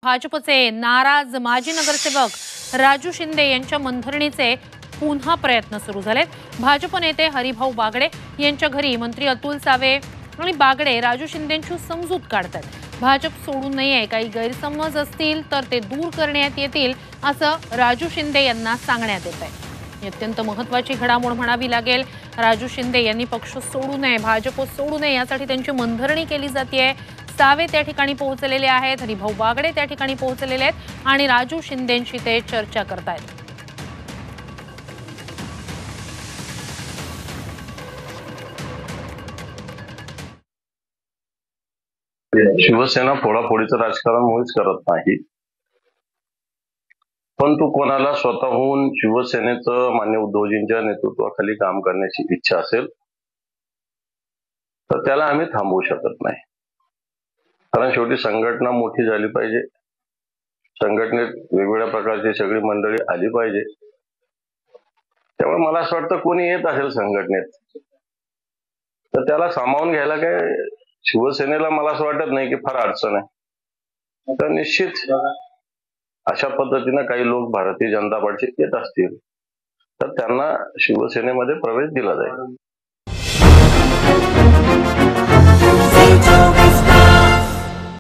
भाजपचे नाराज माजी नगरसेवक राजू शिंदे यांच्या मनधरणीचे पुन्हा प्रयत्न सुरू झालेत। भाजप नेते हरिभाऊ बागडे यांच्या घरी मंत्री अतुल सावे आणि बागडे राजू शिंदेंची समजूत काढतात। भाजप सोडू नये, काही गैरसमज असतील तर ते दूर करण्यात येतील असं राजू शिंदे यांना सांगण्यात येत आहे। अत्यंत महत्त्वाची घडामोड म्हणावी लागेल। राजू शिंदे यांनी पक्ष सोडू नये, भाजप सोडू नये यासाठी त्यांची मनधरणी केली जाते। सावे त्या ठिकाणी पोहोचलेले आहेत, हरिभाऊ बागडे त्या ठिकाणी पोहोचलेले आहेत आणि राजू शिंदेंशी ते चर्चा करतायत। शिवसेना फोडाफोडीचं राजकारण मुळीच करत नाही, पण तू कोणाला स्वतःहून शिवसेनेचं मान्य उद्धवजींच्या नेतृत्वाखाली काम करण्याची इच्छा असेल तर त्याला आम्ही थांबवू शकत नाही। कारण शेवटी संघटना मोठी झाली पाहिजे, संघटनेत वेगवेगळ्या प्रकारची सगळी मंडळी आली पाहिजे। त्यामुळे मला असं वाटतं कोणी येत असेल संघटनेत तर त्याला सामावून घ्यायला काय शिवसेनेला मला असं वाटत नाही की फार अडचण आहे। तर निश्चित अशा पद्धतीने काही लोक भारतीय जनता पार्टीचे येत असतील तर त्यांना शिवसेनेमध्ये प्रवेश दिला जाईल।